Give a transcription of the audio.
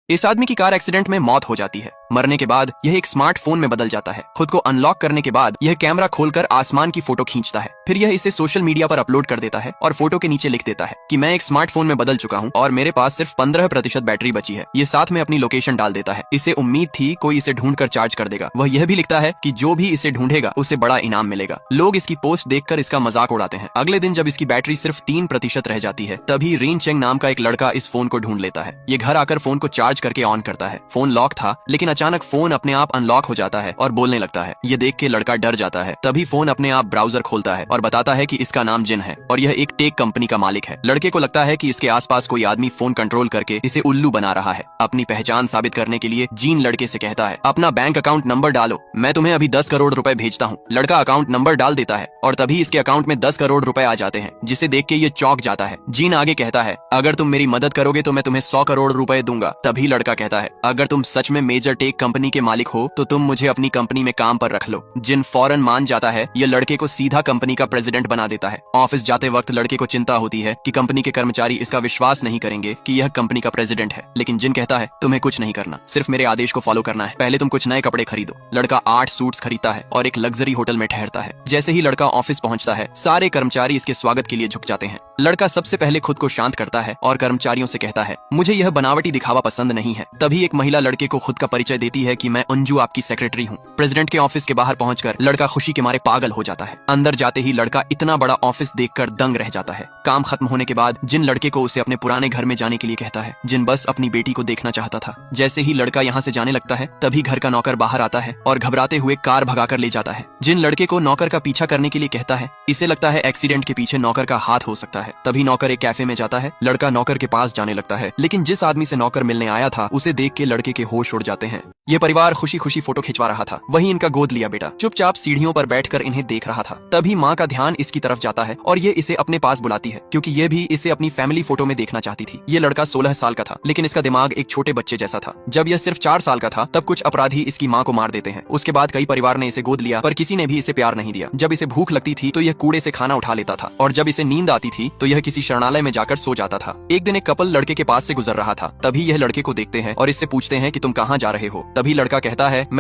इस आदमी की कार एक्सीडेंट में मौत हो जाती है। मरने के बाद यह एक स्मार्टफोन में बदल जाता है। खुद को अनलॉक करने के बाद यह कैमरा खोलकर आसमान की फोटो खींचता है। फिर यह इसे सोशल मीडिया पर अपलोड कर देता है और फोटो के नीचे लिख देता है कि मैं एक स्मार्टफोन में बदल चुका हूँ और मेरे पास सिर्फ 15% बैटरी बची है। ये साथ में अपनी लोकेशन डाल देता है। इसे उम्मीद थी कोई इसे ढूंढकर चार्ज कर देगा। वह यह भी लिखता है कि जो भी इसे ढूंढेगा उसे बड़ा इनाम मिलेगा। लोग इसकी पोस्ट देखकर इसका मजाक उड़ाते हैं। अगले दिन जब इसकी बैटरी सिर्फ 3% रह जाती है, तभी रीन चेंग नाम का एक लड़का इस फोन को ढूंढ लेता है। ये घर आकर फोन को चार्ज करके ऑन करता है। फोन लॉक था, लेकिन अचानक फोन अपने आप अनलॉक हो जाता है और बोलने लगता है। ये देख के लड़का डर जाता है। तभी फोन अपने आप ब्राउजर खोलता है और बताता है कि इसका नाम जिन है और यह एक टेक कंपनी का मालिक है। लड़के को लगता है कि इसके आसपास कोई आदमी फोन कंट्रोल करके इसे उल्लू बना रहा है। अपनी पहचान साबित करने के लिए जीन लड़के से कहता है, अपना बैंक अकाउंट नंबर डालो, मैं तुम्हें अभी 10 करोड़ रुपए भेजता हूँ। लड़का अकाउंट नंबर डाल देता है और तभी इसके अकाउंट में 10 करोड़ रुपए आ जाते हैं, जिसे देख के ये चौंक जाता है। जीन आगे कहता है, अगर तुम मेरी मदद करोगे तो मैं तुम्हें 100 करोड़ रुपए दूंगा। तभी लड़का कहता है, अगर तुम सच में मेजर टेक कंपनी के मालिक हो तो तुम मुझे अपनी कंपनी में काम पर रख लो। जिन फौरन मान जाता है। ये लड़के को सीधा कंपनी का प्रेसिडेंट बना देता है। ऑफिस जाते वक्त लड़के को चिंता होती है कि कंपनी के कर्मचारी इसका विश्वास नहीं करेंगे कि यह कंपनी का प्रेसिडेंट है, लेकिन जिन कहता है, तुम्हें कुछ नहीं करना, सिर्फ मेरे आदेश को फॉलो करना है। पहले तुम कुछ नए कपड़े खरीदो। लड़का 8 सूट्स खरीदता है और एक लग्जरी होटल में ठहरता है। जैसे ही लड़का ऑफिस पहुंचता है, सारे कर्मचारी इसके स्वागत के लिए झुक जाते हैं। लड़का सबसे पहले खुद को शांत करता है और कर्मचारियों से कहता है, मुझे यह बनावटी दिखावा पसंद नहीं है। तभी एक महिला लड़के को खुद का परिचय देती है कि मैं अंजू आपकी सेक्रेटरी हूँ। प्रेसिडेंट के ऑफिस के बाहर पहुंचकर लड़का खुशी के मारे पागल हो जाता है। अंदर जाते ही लड़का इतना बड़ा ऑफिस देखकर दंग रह जाता है। काम खत्म होने के बाद जिन लड़के को उसे अपने पुराने घर में जाने के लिए कहता है। जिन बस अपनी बेटी को देखना चाहता था। जैसे ही लड़का यहाँ से जाने लगता है, तभी घर का नौकर बाहर आता है और घबराते हुए कार भगाकर ले जाता है। जिन लड़के को नौकर का पीछा करने के लिए कहता है। इसे लगता है एक्सीडेंट के पीछे नौकर का हाथ हो सकता है। तभी नौकर एक कैफे में जाता है। लड़का नौकर के पास जाने लगता है, लेकिन जिस आदमी से नौकर मिलने आया था उसे देख के लड़के के होश उड़ जाते हैं। ये परिवार खुशी खुशी फोटो खिंचवा रहा था। वहीं इनका गोद लिया बेटा चुपचाप सीढ़ियों पर बैठकर इन्हें देख रहा था। तभी माँ का ध्यान इसकी तरफ जाता है और ये इसे अपने पास बुलाती है, क्योंकि ये भी इसे अपनी फैमिली फोटो में देखना चाहती थी। ये लड़का 16 साल का था, लेकिन इसका दिमाग एक छोटे बच्चे जैसा था। जब यह सिर्फ 4 साल का था, तब कुछ अपराधी इसकी माँ को मार देते हैं। उसके बाद कई परिवार ने इसे गोद लिया, पर किसी ने भी इसे प्यार नहीं दिया। जब इसे भूख लगती थी तो यह कूड़े से खाना उठा लेता था, और जब इसे नींद आती थी तो यह किसी शरणालय में जाकर सो जाता था। एक दिन एक कपल लड़के के पास से गुजर रहा था। तभी यह लड़के को देखते हैं और इससे पूछते हैं कि तुम कहाँ जा रहे हो। तभी लड़का कहता है, मैं